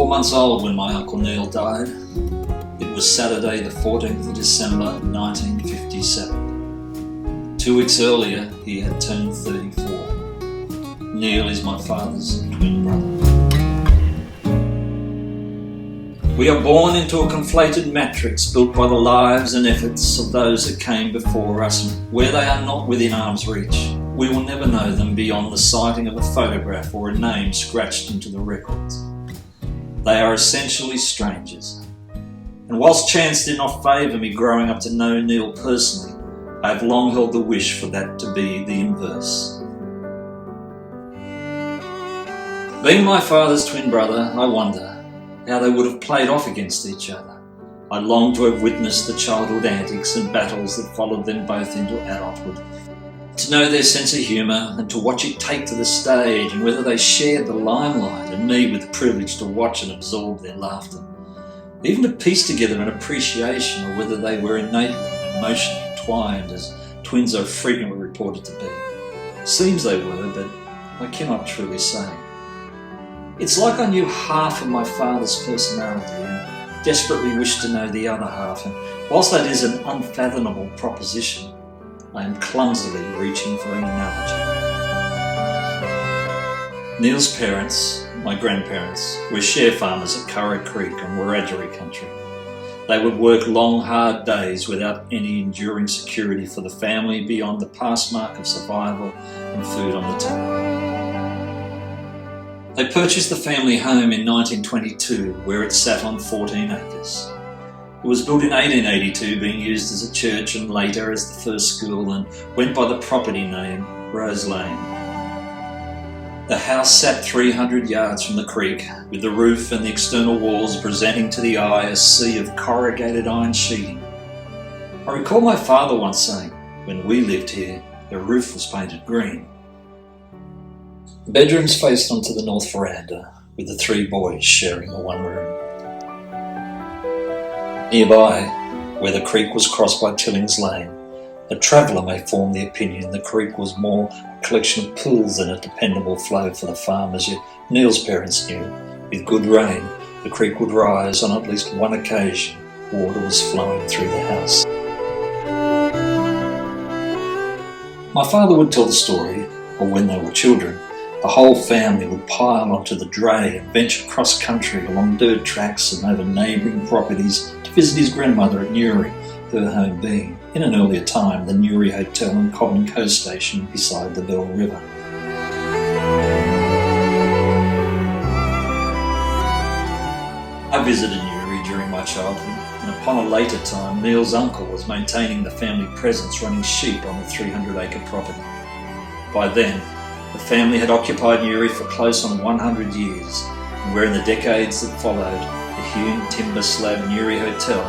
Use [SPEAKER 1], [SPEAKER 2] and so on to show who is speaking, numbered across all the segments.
[SPEAKER 1] 4 months old when my Uncle Neil died. It was Saturday the 14th of December 1957. 2 weeks earlier he had turned 34. Neil is my father's twin brother. We are born into a conflated matrix built by the lives and efforts of those that came before us. Where they are not within arm's reach, we will never know them beyond the sighting of a photograph or a name scratched into the records. They are essentially strangers. And whilst chance did not favour me growing up to know Neil personally, I have long held the wish for that to be the inverse. Being my father's twin brother, I wonder how they would have played off against each other. I long to have witnessed the childhood antics and battles that followed them both into adulthood, to know their sense of humour and to watch it take to the stage, and whether they shared the limelight and me with the privilege to watch and absorb their laughter. Even to piece together an appreciation of whether they were innately and emotionally entwined, as twins are frequently reported to be. Seems they were, but I cannot truly say. It's like I knew half of my father's personality and desperately wished to know the other half, and whilst that is an unfathomable proposition, I am clumsily reaching for an analogy. Neil's parents, my grandparents, were share farmers at Curragh Creek and Wiradjuri country. They would work long, hard days without any enduring security for the family beyond the pass mark of survival and food on the table. They purchased the family home in 1922, where it sat on 14 acres. It was built in 1882, being used as a church and later as the first school, and went by the property name Rose Lane. The house sat 300 yards from the creek, with the roof and the external walls presenting to the eye a sea of corrugated iron sheeting. I recall my father once saying, when we lived here, the roof was painted green. The bedrooms faced onto the north veranda, with the 3 boys sharing the one room. Nearby, where the creek was crossed by Tillings Lane, a traveller may form the opinion the creek was more a collection of pools than a dependable flow for the farmers, yet Neil's parents knew, with good rain, the creek would rise on at least one occasion. Water was flowing through the house. My father would tell the story, or when they were children, the whole family would pile onto the dray and venture cross country along dirt tracks and over neighbouring properties to visit his grandmother at Newry, her home being, in an earlier time, the Newry Hotel and Cobham Coast Station beside the Bell River. I visited Newry during my childhood, and upon a later time, Neil's uncle was maintaining the family presence running sheep on the 300-acre property. By then, the family had occupied Newry for close on 100 years, and where in the decades that followed, the hewn timber slab Newry Hotel,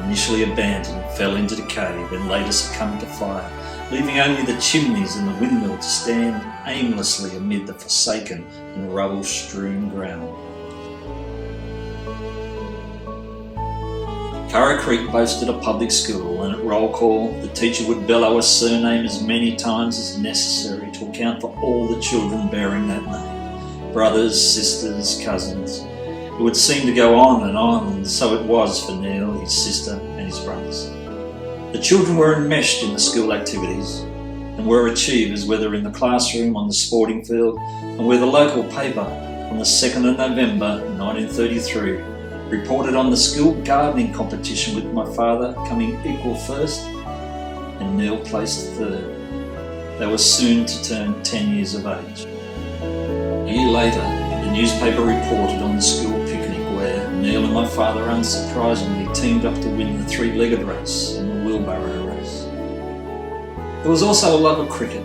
[SPEAKER 1] initially abandoned, fell into decay, then later succumbed to fire, leaving only the chimneys and the windmill to stand aimlessly amid the forsaken and rubble-strewn ground. Curragh Creek boasted a public school, and at roll call the teacher would bellow a surname as many times as necessary to account for all the children bearing that name. Brothers, sisters, cousins. It would seem to go on, and so it was for Neil, his sister and his brothers. The children were enmeshed in the school activities and were achievers, whether in the classroom, on the sporting field, and where the local paper on the 2nd of November 1933 reported on the school gardening competition with my father coming equal first and Neil placed third. They were soon to turn 10 years of age. A year later, the newspaper reported on the school picnic where Neil and my father unsurprisingly teamed up to win the 3-legged race and the wheelbarrow race. There was also a love of cricket,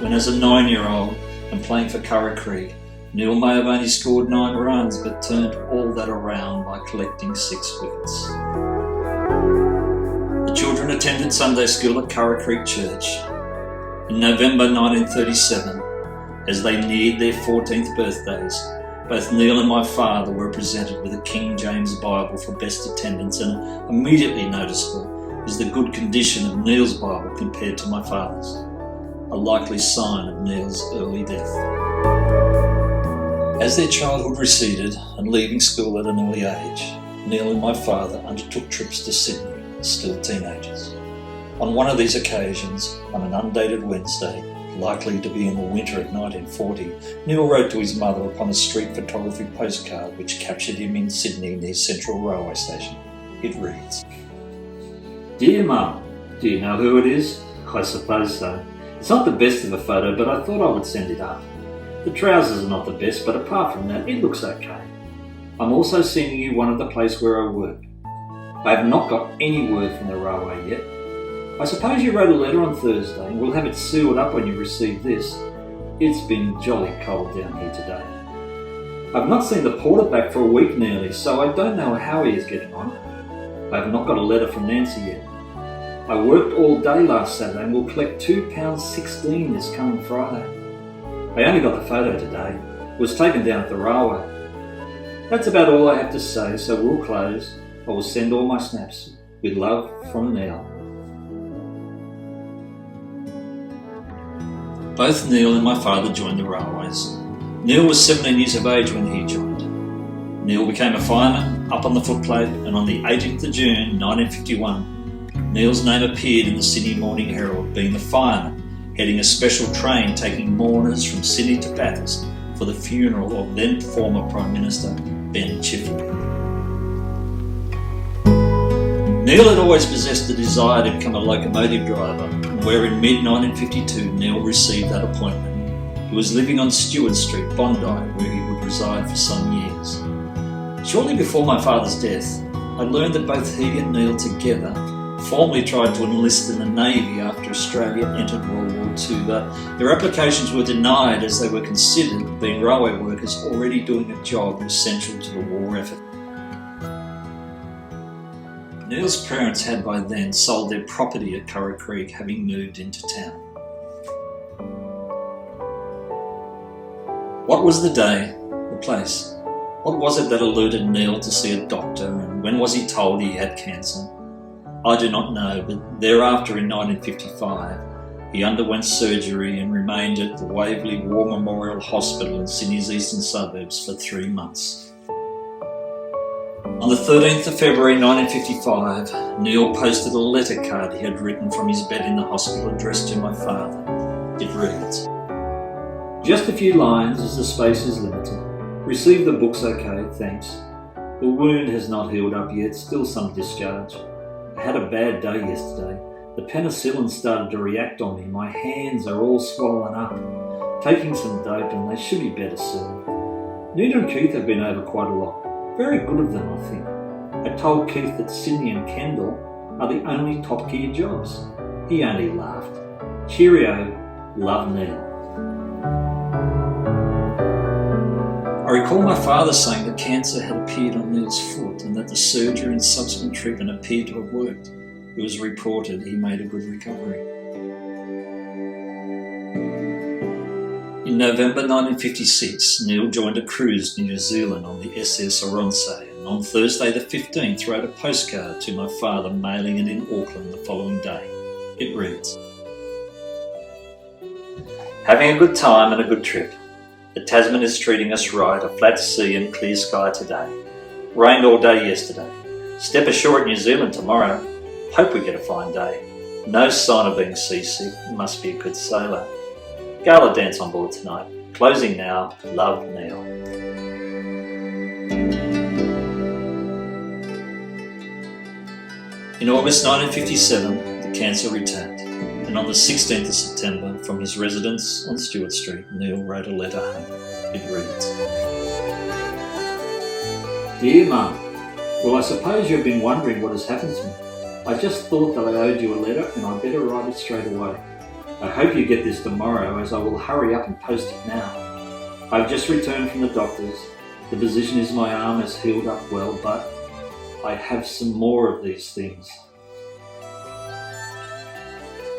[SPEAKER 1] when as a 9-year-old and playing for Curragh Creek, Neil may have only scored 9 runs but turned all that around by collecting 6 wickets. The children attended Sunday school at Curragh Creek Church. In November 1937, as they neared their 14th birthdays, both Neil and my father were presented with a King James Bible for best attendance, and immediately noticeable is the good condition of Neil's Bible compared to my father's, a likely sign of Neil's early death. As their childhood receded and leaving school at an early age, Neil and my father undertook trips to Sydney as still teenagers. On one of these occasions, on an undated Wednesday, likely to be in the winter of 1940, Neil wrote to his mother upon a street photography postcard which captured him in Sydney near Central Railway Station. It reads, "Dear Mum, do you know who it is? I suppose so. It's not the best of a photo, but I thought I would send it up. The trousers are not the best, but apart from that, it looks okay. I'm also sending you one of the place where I work. I have not got any word from the railway yet. I suppose you wrote a letter on Thursday and we'll have it sealed up when you receive this. It's been jolly cold down here today. I've not seen the porter back for a week nearly, so I don't know how he is getting on. I have not got a letter from Nancy yet. I worked all day last Saturday and will collect £2.16 this coming Friday. I only got the photo today. It was taken down at the railway. That's about all I have to say, so we'll close. I will send all my snaps. With love from Neil." Both Neil and my father joined the railways. Neil was 17 years of age when he joined. Neil became a fireman up on the footplate, and on the 18th of June 1951, Neil's name appeared in the Sydney Morning Herald, being the fireman heading a special train taking mourners from Sydney to Bathurst for the funeral of then former Prime Minister Ben Chifley. Neil had always possessed the desire to become a locomotive driver, and where in mid-1952 Neil received that appointment, he was living on Stewart Street, Bondi, where he would reside for some years. Shortly before my father's death, I learned that both he and Neil together formally tried to enlist in the Navy after Australia entered World War II, but their applications were denied as they were considered, being railway workers, already doing a job essential to the war effort. Neil's parents had by then sold their property at Curra Creek, having moved into town. What was the day, the place? What was it that eluded Neil to see a doctor, and when was he told he had cancer? I do not know, but thereafter in 1955, he underwent surgery and remained at the Waverley War Memorial Hospital in Sydney's eastern suburbs for 3 months. On the 13th of February 1955, Neil posted a letter card he had written from his bed in the hospital addressed to my father. It reads, "Just a few lines as the space is limited. Received the books okay, thanks. The wound has not healed up yet, still some discharge. I had a bad day yesterday. The penicillin started to react on me. My hands are all swollen up. Taking some dope and they should be better soon. Nita and Keith have been over quite a lot. Very good of them, I think. I told Keith that Sydney and Kendall are the only top gear jobs. He only laughed. Cheerio, love Neil." I recall my father saying that cancer had appeared on Neil's foot and that the surgery and subsequent treatment appeared to have worked. It was reported he made a good recovery. In November 1956, Neil joined a cruise in New Zealand on the SS Oronsay, and on Thursday the 15th wrote a postcard to my father, mailing it in Auckland the following day. It reads, "Having a good time and a good trip. The Tasman is treating us right, a flat sea and clear sky today. Rained all day yesterday. Step ashore at New Zealand tomorrow. Hope we get a fine day. No sign of being seasick, must be a good sailor. Gala dance on board tonight. Closing now, love Neil." In August 1957, the cancer returned, and on the 16th of September, from his residence on Stewart Street, Neil wrote a letter home. It reads, "Dear Mum, well, I suppose you've been wondering what has happened to me. I just thought that I owed you a letter and I'd better write it straight away. I hope you get this tomorrow, as I will hurry up and post it now. I've just returned from the doctors. The position is my arm has healed up well, but I have some more of these things.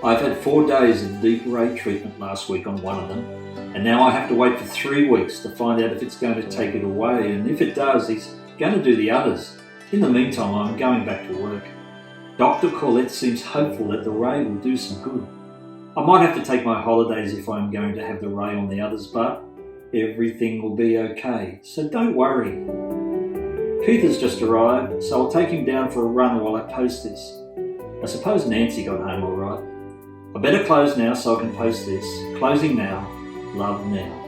[SPEAKER 1] I've had 4 days of deep ray treatment last week on one of them, and now I have to wait for 3 weeks to find out if it's going to take it away, and if it does, he's going to do the others. In the meantime, I'm going back to work. Dr. Corlett seems hopeful that the ray will do some good. I might have to take my holidays if I'm going to have the ray on the others, but Everything will be okay, so don't worry. Keith has just arrived, so I'll take him down for a run while I post this. I suppose Nancy got home all right. I better close now so I can post this. Closing now. Love now.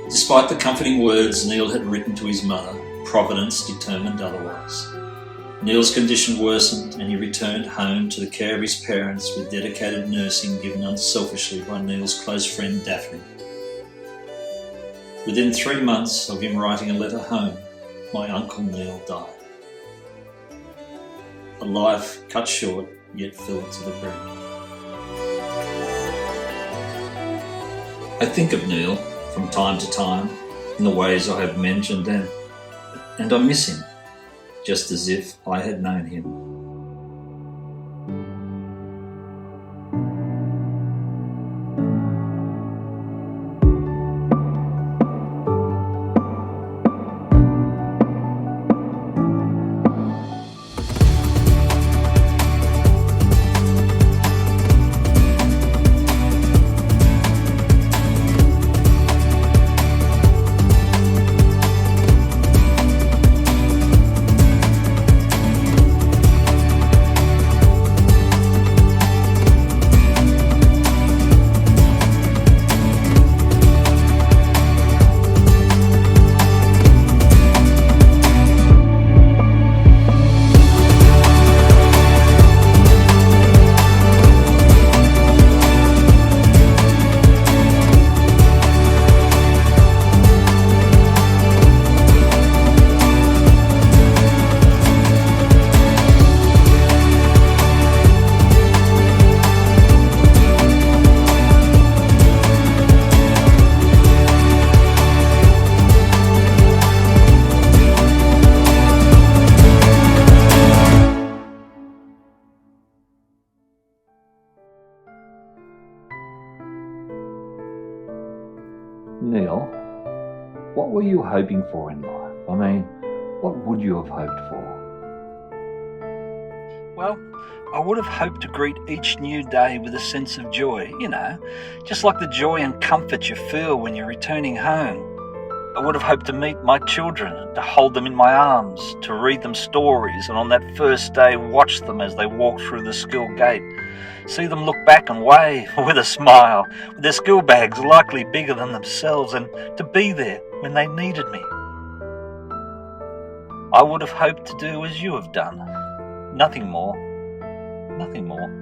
[SPEAKER 1] Despite the comforting words Neil had written to his mother, Providence determined otherwise. Neil's condition worsened and he returned home to the care of his parents with dedicated nursing given unselfishly by Neil's close friend Daphne. Within 3 months of him writing a letter home, my Uncle Neil died. A life cut short, yet filled to the brim. I think of Neil from time to time in the ways I have mentioned, and I miss him, just as if I had known him.
[SPEAKER 2] Neil, what were you hoping for in life? I mean, what would you have hoped for?
[SPEAKER 3] Well, I would have hoped to greet each new day with a sense of joy, just like the joy and comfort you feel when you're returning home. I would have hoped to meet my children, to hold them in my arms, to read them stories, and on that first day watch them as they walk through the school gate. See them look back and wave with a smile, with their school bags likely bigger than themselves, and to be there when they needed me. I would have hoped to do as you have done. Nothing more. Nothing more.